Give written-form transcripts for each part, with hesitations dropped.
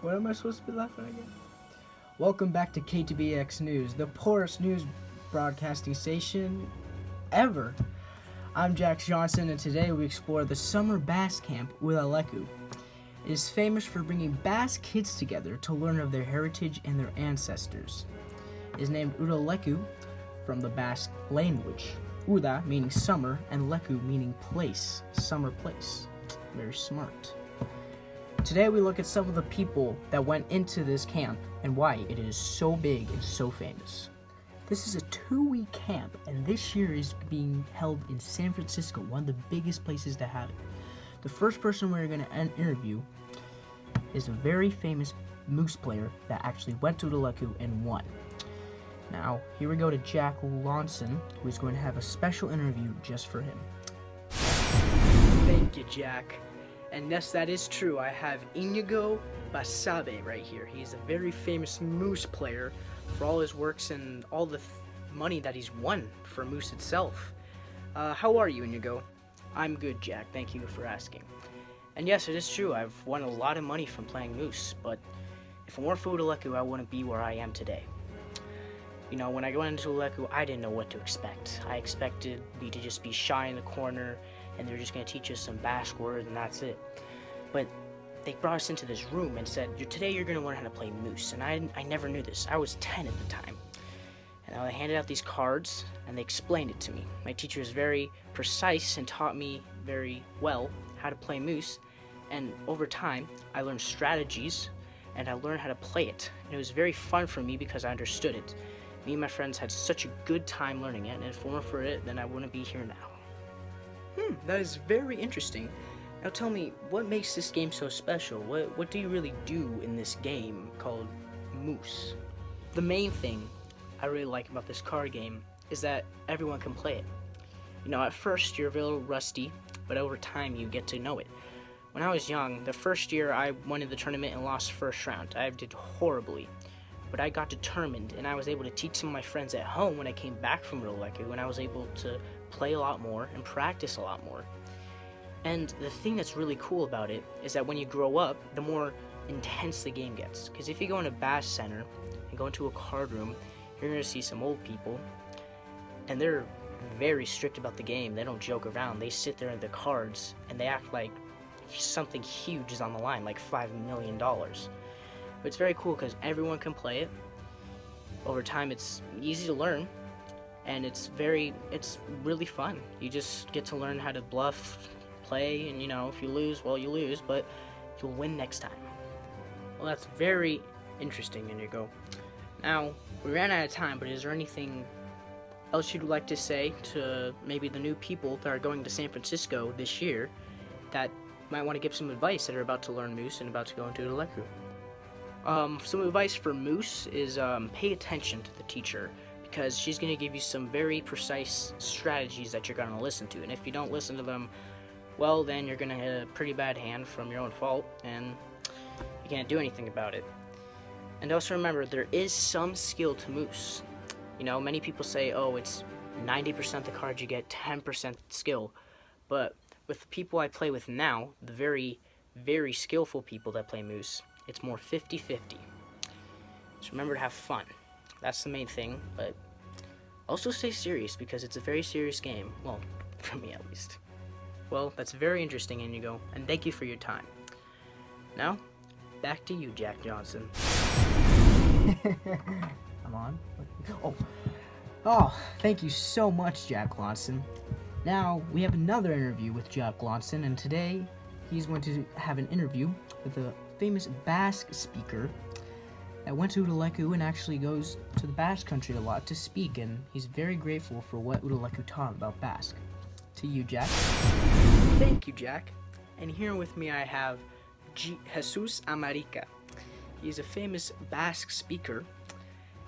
What am I supposed to be laughing again? Welcome back to KTBX News, the poorest news broadcasting station ever. I'm Jack Johnson, and today we explore the summer Basque camp Udaleku. It is famous for bringing Basque kids together to learn of their heritage and their ancestors. It is named Udaleku from the Basque language. Uda meaning summer and Leku meaning place, summer place. Very smart. Today we look at some of the people that went into this camp and why it is so big and so famous. This is a 2-week camp, and this year is being held in San Francisco, one of the biggest places to have it. The first person we're going to interview is a very famous moose player that actually went to Udaleku and won. Now, here we go to Jack Lawson, who's going to have a special interview just for him. Thank you, Jack. And yes, that is true. I have Inigo Basabe right here. He's a very famous moose player for all his works and all the money that he's won for moose itself. How are you, Inigo? I'm good, Jack. Thank you for asking. And yes, it is true. I've won a lot of money from playing moose, but if it weren't for Udaleku, I wouldn't be where I am today. You know, when I went into Udaleku, I didn't know what to expect. I expected me to just be shy in the corner, and they're just going to teach us some Basque words, and that's it. But they brought us into this room and said, today you're going to learn how to play moose. And I never knew this. I was 10 at the time. And they handed out these cards, and they explained it to me. My teacher was very precise and taught me very well how to play moose. And over time, I learned strategies, and I learned how to play it. And it was very fun for me because I understood it. Me and my friends had such a good time learning it, and if it weren't for it, then I wouldn't be here now. That is very interesting. Now tell me, what makes this game so special? What do you really do in this game called Moose? The main thing I really like about this card game is that everyone can play it. You know, at first you're a little rusty, but over time you get to know it. When I was young, the first year I won in the tournament and lost first round. I did horribly. But I got determined, and I was able to teach some of my friends at home when I came back from Udaleku, and I was able to play a lot more and practice a lot more. And the thing that's really cool about it is that when you grow up, the more intense the game gets. Because if you go into Basque Center and go into a card room, you're going to see some old people, and they're very strict about the game. They don't joke around. They sit there in the cards, and they act like something huge is on the line, like $5 million. But it's very cool because everyone can play it. Over time, it's easy to learn, and it's really fun. You just get to learn how to bluff, play, and if you lose, well, you lose, but you'll win next time. Well, that's very interesting, Inigo. Now, we ran out of time, but is there anything else you'd like to say to maybe the new people that are going to San Francisco this year that might want to give some advice that are about to learn moose and about to go into Udaleku? Some advice for moose is pay attention to the teacher, because she's going to give you some very precise strategies that you're going to listen to. And if you don't listen to them, well, then you're going to hit a pretty bad hand from your own fault, and you can't do anything about it. And also remember, there is some skill to moose. Many people say, oh, it's 90% the cards you get, 10% skill. But with the people I play with now, the very, very skillful people that play moose, it's more 50-50. So remember to have fun. That's the main thing, but also stay serious because it's a very serious game. Well, for me at least. Well, that's very interesting, Inigo, and thank you for your time. Now, back to you, Jack Johnson. I'm on? Oh, thank you so much, Jack Lawson. Now, we have another interview with Jack Lawson, and today he's going to have an interview with a famous Basque speaker that went to Udaleku and actually goes to the Basque country a lot to speak, and he's very grateful for what Udaleku taught about Basque. To you, Jack. Thank you, Jack. And here with me I have Jesus Amarica. He's a famous Basque speaker,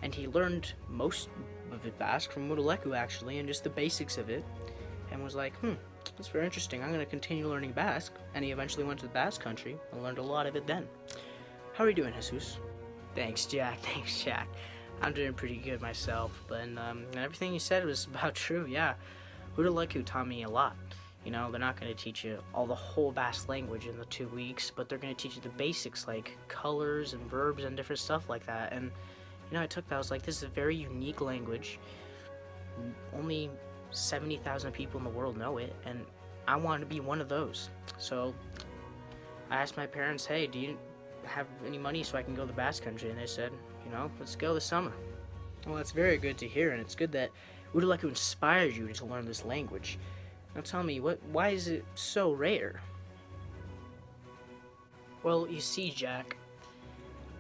and he learned most of it Basque from Udaleku actually, and just the basics of it, and was like, that's very interesting. I'm going to continue learning Basque. And he eventually went to the Basque country and learned a lot of it then. How are you doing, Jesus? Thanks, Jack. I'm doing pretty good myself. But and everything you said was about true, yeah. Udaleku taught me a lot. You know, they're not going to teach you all the whole Basque language in the 2 weeks, but they're going to teach you the basics like colors and verbs and different stuff like that. And you know, I took that. I was like, this is a very unique language. Only 70,000 people in the world know it, and I wanted to be one of those. So I asked my parents, hey, do you have any money so I can go to the Basque country? And they said, you know, let's go this summer. Well, that's very good to hear, and it's good that Udaleku inspired you to learn this language. Now tell me, why is it so rare? Well, you see, Jack,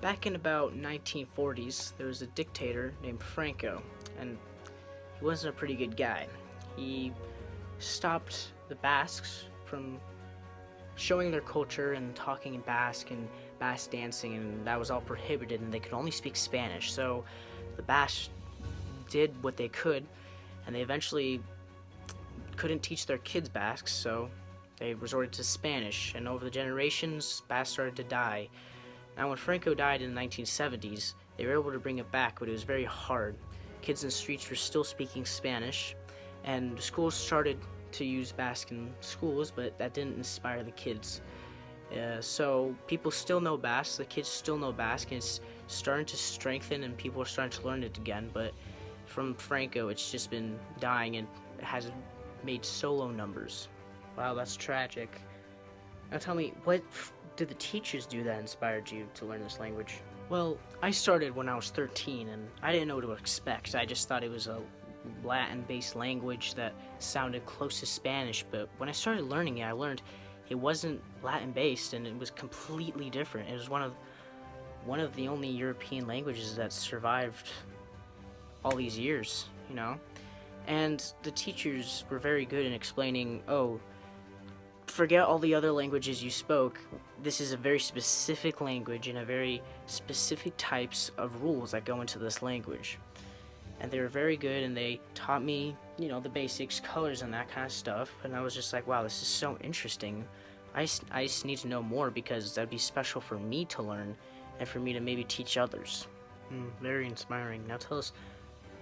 back in about 1940s, there was a dictator named Franco, and he wasn't a pretty good guy. He stopped the Basques from showing their culture and talking in Basque and Basque dancing, and that was all prohibited, and they could only speak Spanish. So the Basques did what they could, and they eventually couldn't teach their kids Basque, so they resorted to Spanish, and over the generations, Basque started to die. Now, when Franco died in the 1970s, they were able to bring it back, but it was very hard. Kids in the streets were still speaking Spanish, and schools started to use Basque in schools, but that didn't inspire the kids. So people still know Basque, the kids still know Basque, and it's starting to strengthen, and people are starting to learn it again, but from Franco, it's just been dying, and it has made so low numbers. Wow, that's tragic. Now tell me, what did the teachers do that inspired you to learn this language? Well, I started when I was 13, and I didn't know what to expect. I just thought it was a Latin-based language that sounded close to Spanish, but when I started learning it, I learned it wasn't Latin-based, and it was completely different. It was one of the only European languages that survived all these years, you know? And the teachers were very good in explaining, oh, forget all the other languages you spoke. This is a very specific language and a very specific types of rules that go into this language. And they were very good, and they taught me, you know, the basics, colors and that kind of stuff. And I was just like, wow, this is so interesting. I just need to know more, because that'd be special for me to learn and for me to maybe teach others. Very inspiring. Now tell us,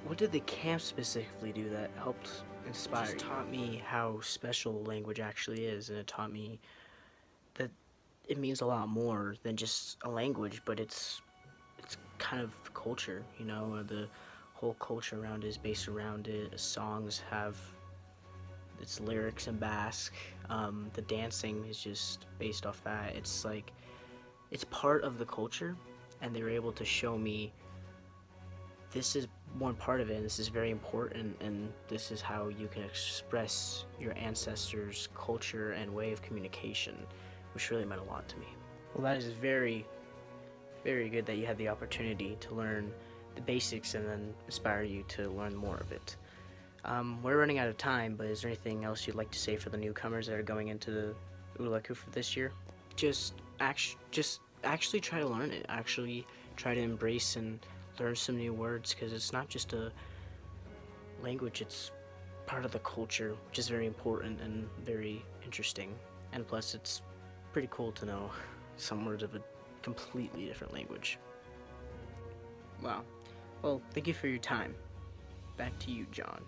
what did the camp specifically do that helped inspire you? It just taught me how special language actually is, and it taught me that it means a lot more than just a language, but it's kind of culture, you know. The whole culture around it is based around it. Songs have its lyrics in Basque. The dancing is just based off that. It's like, it's part of the culture, and they were able to show me this is one part of it, and this is very important, and this is how you can express your ancestors' culture and way of communication, which really meant a lot to me. Well, that is very, very good that you had the opportunity to learn the basics and then inspire you to learn more of it. We're running out of time, but is there anything else you'd like to say for the newcomers that are going into the Udaleku for this year? Just actually try to learn it. Actually try to embrace and learn some new words, because it's not just a language, it's part of the culture, which is very important and very interesting. And plus, it's pretty cool to know some words of a completely different language. Wow. Well, thank you for your time. Back to you, Jack.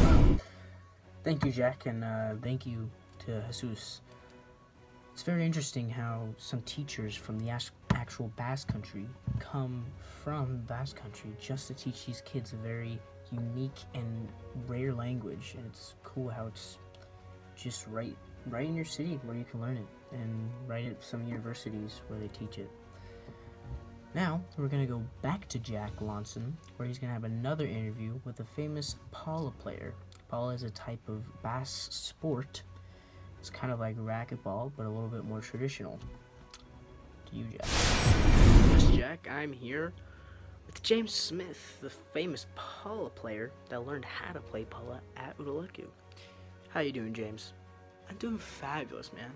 Wow. Thank you, Jack, and thank you to Jesus. It's very interesting how some teachers from the actual Basque country come from Basque country just to teach these kids a very unique and rare language, and it's cool how it's just right in your city where you can learn it, and right at some universities where they teach it. Now, we're going to go back to Jack Lonson, where he's going to have another interview with a famous pala player. Pala is a type of Basque sport. It's kind of like racquetball, but a little bit more traditional. To you, Jack. Yes, Jack, I'm here with James Smith, the famous pala player that learned how to play pala at Udaleku. How you doing, James? I'm doing fabulous, man.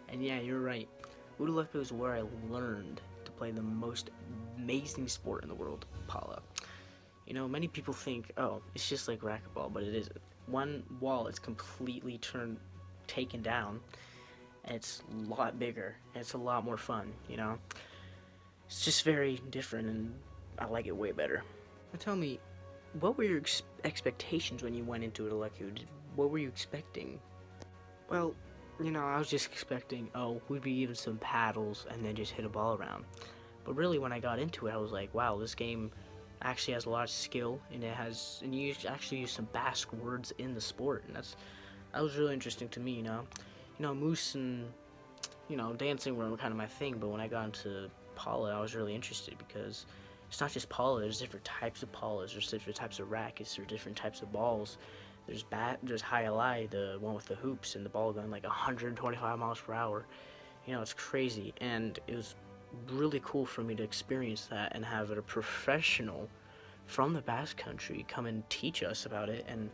And yeah, you're right. Udaleku is where I learned to play the most amazing sport in the world, pala. You know, many people think, oh, it's just like racquetball, but it isn't. One wall is completely taken down, and it's a lot bigger, and it's a lot more fun, you know? It's just very different, and I like it way better. Now tell me, what were your expectations when you went into Udaleku? What were you expecting? Well, I was just expecting, oh, we'd be given some paddles and then just hit a ball around. But really, when I got into it, I was like, wow, this game actually has a lot of skill, and you actually use some Basque words in the sport, and that was really interesting to me, Moose and, dancing were kind of my thing, but when I got into Paula, I was really interested because it's not just Paula, there's different types of Paulas, there's different types of rackets, there's different types of balls. There's High-Alai, the one with the hoops and the ball going like 125 miles per hour. It's crazy, and it was really cool for me to experience that and have a professional from the Basque country come and teach us about it and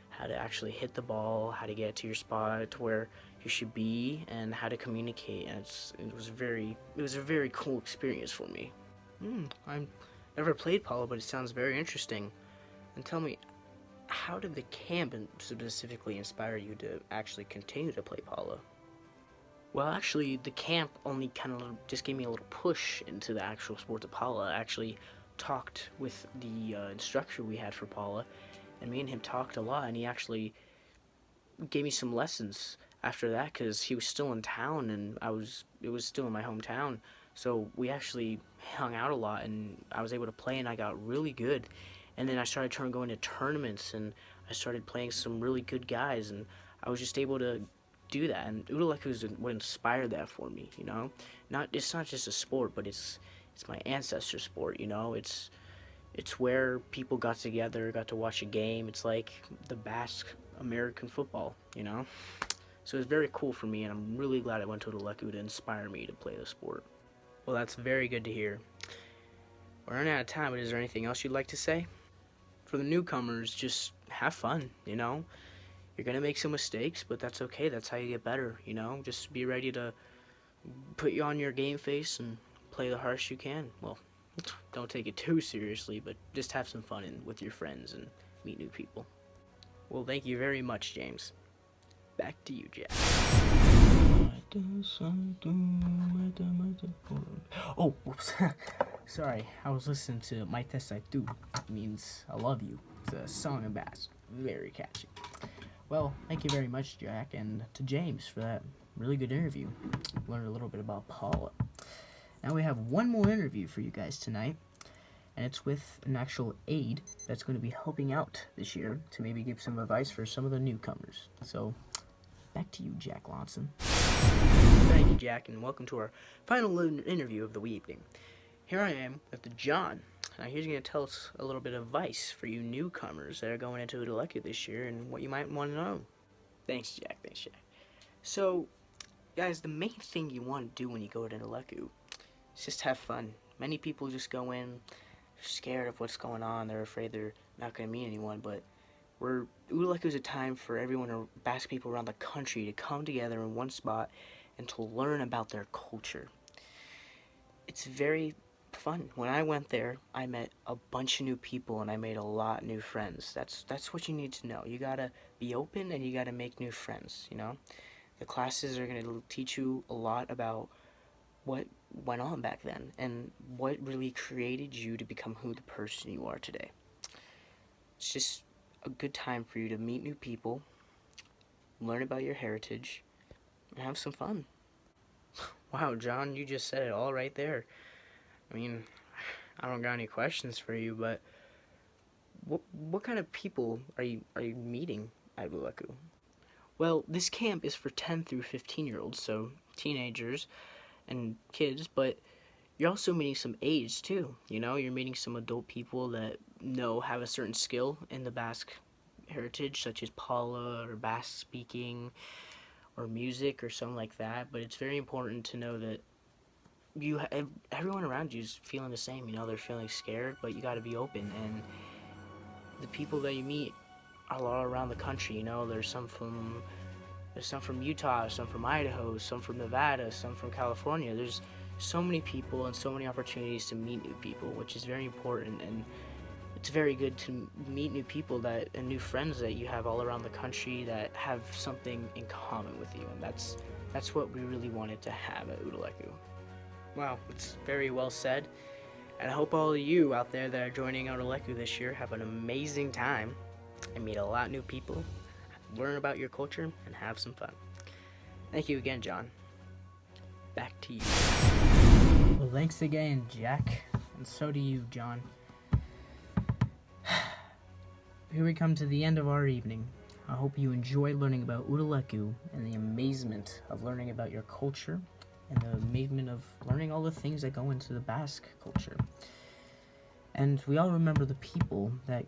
how to actually hit the ball, how to get to your spot to where you should be, and how to communicate. And it was a very cool experience for me. I've never played polo, but it sounds very interesting. And tell me, how did the camp specifically inspire you to actually continue to play polo? Well, actually, the camp only kind of just gave me a little push into the actual sport of polo. I actually talked with the instructor we had for polo, and me and him talked a lot, and he actually gave me some lessons after that because he was still in town, and it was still in my hometown. So we actually hung out a lot, and I was able to play, and I got really good. And then I started going to tournaments, and I started playing some really good guys, and I was just able to do that. And Udaleku is what inspired that for me, It's not just a sport, but it's my ancestor sport, It's where people got together, got to watch a game. It's like the Basque American football, So it's very cool for me, and I'm really glad I went to Udaleku to inspire me to play the sport. Well, that's very good to hear. We're running out of time, but is there anything else you'd like to say? For the newcomers, just have fun, You're going to make some mistakes, but that's okay. That's how you get better, Just be ready to put you on your game face and play the hardest you can. Well, don't take it too seriously, but just have some fun with your friends and meet new people. Well, thank you very much, James. Back to you, Jack. Oh, whoops. Sorry, I was listening to My Tesai Tu. It means I love you. It's a song in Basque. Very catchy. Well, thank you very much, Jack, and to James for that really good interview. Learned a little bit about Paula. Now we have one more interview for you guys tonight, and it's with an actual aide that's going to be helping out this year to maybe give some advice for some of the newcomers. So, back to you, Jack Lonson. Thank you, Jack, and welcome to our final interview of the evening. Here I am with John. Now he's going to tell us a little bit of advice for you newcomers that are going into Udaleku this year and what you might want to know. Thanks, Jack. So, guys, the main thing you want to do when you go to Udaleku is just have fun. Many people just go in scared of what's going on. They're afraid they're not going to meet anyone, but Udaleku is a time for everyone, or Basque people around the country, to come together in one spot and to learn about their culture. It's very fun. When I went there, I met a bunch of new people, and I made a lot of new friends. That's what you need to know. You gotta be open, and you gotta make new friends, The classes are gonna teach you a lot about what went on back then, and what really created you to become the person you are today. It's just a good time for you to meet new people, learn about your heritage, and have some fun. Wow, John, you just said it all right there. I mean, I don't got any questions for you, but what kind of people are you meeting at Udaleku? Well, this camp is for 10 through 15-year-olds, so teenagers and kids, but you're also meeting some aides too. You're meeting some adult people that have a certain skill in the Basque heritage, such as Paula or Basque speaking or music or something like that. But it's very important to know that everyone around you is feeling the same. They're feeling scared, but you got to be open. And the people that you meet are all around the country. There's some from Utah, some from Idaho, some from Nevada, some from California. There's so many people and so many opportunities to meet new people, which is very important, and it's very good to meet new people and new friends that you have all around the country that have something in common with you, and that's what we really wanted to have at Udaleku. Wow, it's very well said. And I hope all of you out there that are joining Udaleku this year have an amazing time and meet a lot of new people, learn about your culture, and have some fun. Thank you again, John. Back to you. Well, thanks again, Jack. And so do you, John. Here we come to the end of our evening. I hope you enjoyed learning about Udaleku and the amazement of learning about your culture and the amazement of learning all the things that go into the Basque culture. And we all remember the people that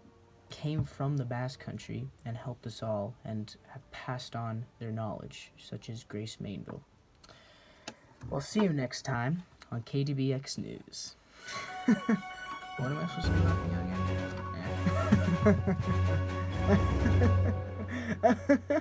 came from the Basque country and helped us all and have passed on their knowledge, such as Grace Mainvil. We'll see you next time on KDBX News. What am I supposed to be laughing at again? Yeah.